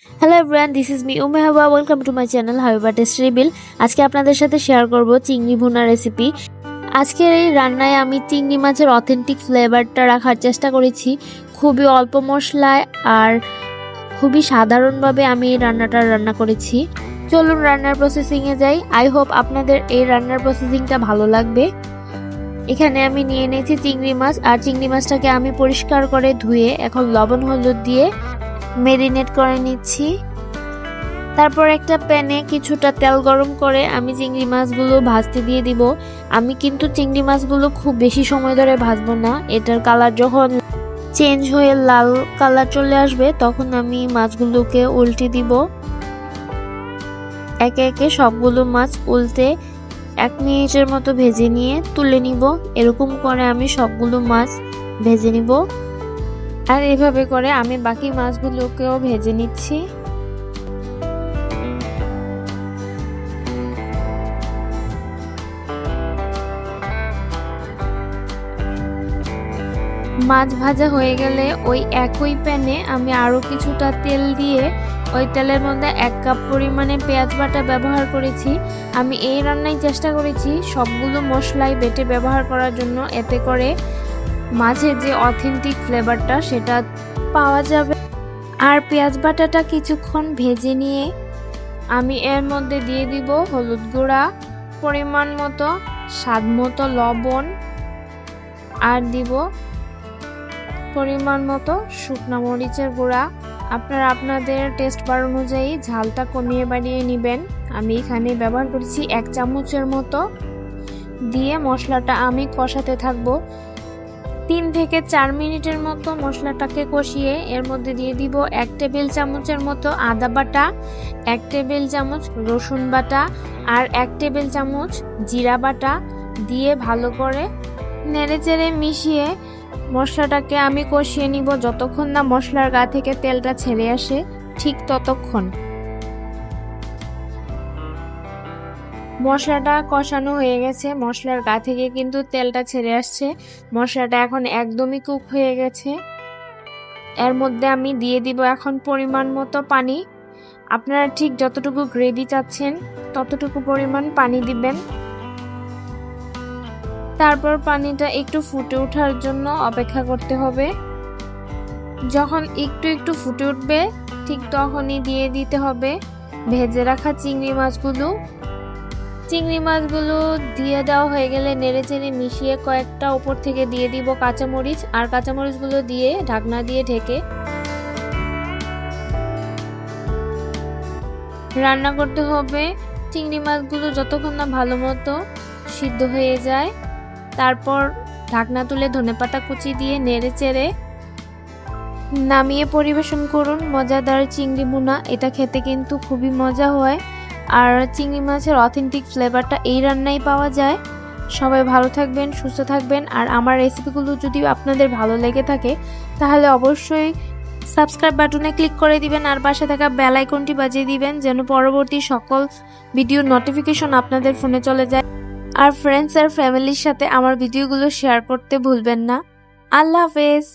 Hello everyone, this is me Umme Hawa. Welcome to my channel Habiba taste reveal. আজকে আপনাদের সাথে share করব চিংড়ি ভুনা রেসিপি। আজকের এই রান্নায় আমি চিংড়ি মাছের অথেন্টিক ফ্লেভারটা রাখার চেষ্টা করেছি। খুবই অল্প মশলায় আর খুবই সাধারণভাবে আমি এই রান্নাটা রান্না করেছি। চলুন রান্নার প্রসেসিংয়ে যাই। আই হোপ আপনাদের এই রান্নার প্রসেসিংটা ভালো লাগবে। এখানে আমি নিয়ে নিয়েছি চিংড়ি মাছ, আর চিংড়ি মাছটাকে আমি পরিষ্কার করে ধুয়ে এখন লবণ হলুদ দিয়ে মেরিনেট করে নিচ্ছি। তারপর একটা প্যানে কিছুটা তেল গরম করে আমি চিংড়ি মাছগুলো ভাজতে দিয়ে দিব। আমি কিন্তু চিংড়ি মাছগুলো খুব বেশি সময় ধরে ভাজবো না। এটার কালার যখন চেঞ্জ হয়ে লাল কালার চলে আসবে তখন আমি মাছগুলোকে উল্টে দিব। একে একে সবগুলো মাছ উল্টে 1 মিনিটের মতো ভেজে নিয়ে তুলে নিব। এরকম করে আমি সবগুলো মাছ ভেজে নিব, আর এভাবে করে আমি বাকি মাছগুলোকেও ভেজে নিচ্ছি। মাছ ভাজা হয়ে গেলে ওই একই প্যানে আমি আরো কিছুটা তেল দিয়ে ওই তেলের মধ্যে 1 কাপ পরিমাণে পেঁয়াজ বাটা ব্যবহার করেছি। আমি এই রান্নায় চেষ্টা করেছি সবগুলো মশলাই বেটে ব্যবহার করার জন্য, এতে করে মাছের যে অথেন্টিক ফ্লেভারটা সেটা পাওয়া যাবে। আর পেঁয়াজ বাটাটা কিছুক্ষণ ভেজে নিয়ে আমি এর মধ্যে দিয়ে দিব হলুদ গুঁড়া, পরিমাণ মতো স্বাদ মতো লবণ, আর দিব পরিমাণ মতো শুকনা মরিচের গুঁড়া। আপনারা আপনাদের টেস্ট বার অনুযায়ী ঝালটা কমিয়ে বাড়িয়ে নেবেন। আমি এখানে ব্যবহার করেছি 1 চামচের মতো। দিয়ে মশলাটা আমি কষাতে থাকবো 3 থেকে 4 মিনিটের মতো। মশলাটাকে কষিয়ে এর মধ্যে দিয়ে দিব 1 টেবিল চামচের মতো আদা বাটা, 1 টেবিল চামচ রসুন বাটা, আর 1 টেবিল চামচ জিরা বাটা দিয়ে ভালো করে নেড়েচেড়ে মিশিয়ে মশলাটাকে আমি কষিয়ে নিব যতক্ষণ না মশলার গা থেকে তেলটা ছেড়ে আসে, ঠিক ততক্ষণ। মশলাটা কষানো হয়ে গেছে, মশলার গা থেকে কিন্তু তেলটা ছেড়ে আসছে। মশলাটা এখন একদমই কুক হয়ে গেছে। এর মধ্যে আমি দিয়ে দিব এখন পরিমাণ মতো পানি। আপনারা ঠিক যতটুকু গ্রেভি চাচ্ছেন ততটুকু পরিমাণ পানি দিবেন। তারপর পানিটা একটু ফুটে ওঠার জন্য অপেক্ষা করতে হবে। যখন একটু একটু ফুটে উঠবে ঠিক তখনই দিয়ে দিতে হবে ভেজে রাখা চিংড়ি মাছগুলো। চিংড়ি মাছগুলো দিয়ে দেওয়া হয়ে গেলে নেড়েচেড়ে মিশিয়ে কয়েকটা উপর থেকে দিয়ে দিব কাঁচামরিচ, আর কাঁচামরিচগুলো দিয়ে ঢাকনা দিয়ে ঢেকে রান্না করতে হবে। চিংড়ি মাছগুলো যতক্ষণ না ভালো মতো সিদ্ধ হয়ে যায়, তারপর ঢাকনা তুলে ধনেপাতা কুচি দিয়ে নেড়েচেড়ে নামিয়ে পরিবেশন করুন মজাদার চিংড়ি ভুনা। এটা খেতে কিন্তু খুবই মজা হয়, আর চিংড়ি মাছের অথেন্টিক ফ্লেভারটা এই রান্নায় পাওয়া যায়। সবাই ভালো থাকবেন, সুস্থ থাকবেন। আর আমার রেসিপিগুলো যদি আপনাদের ভালো লেগে থাকে তাহলে অবশ্যই সাবস্ক্রাইব বাটনে ক্লিক করে দিবেন, আর পাশে থাকা বেল আইকনটি বাজিয়ে দিবেন যেন পরবর্তী সকল ভিডিওর নোটিফিকেশন আপনাদের ফোনে চলে যায়। আর ফ্রেন্ডস আর ফ্যামিলির সাথে আমার ভিডিওগুলো শেয়ার করতে ভুলবেন না। আল্লাহ হাফেজ।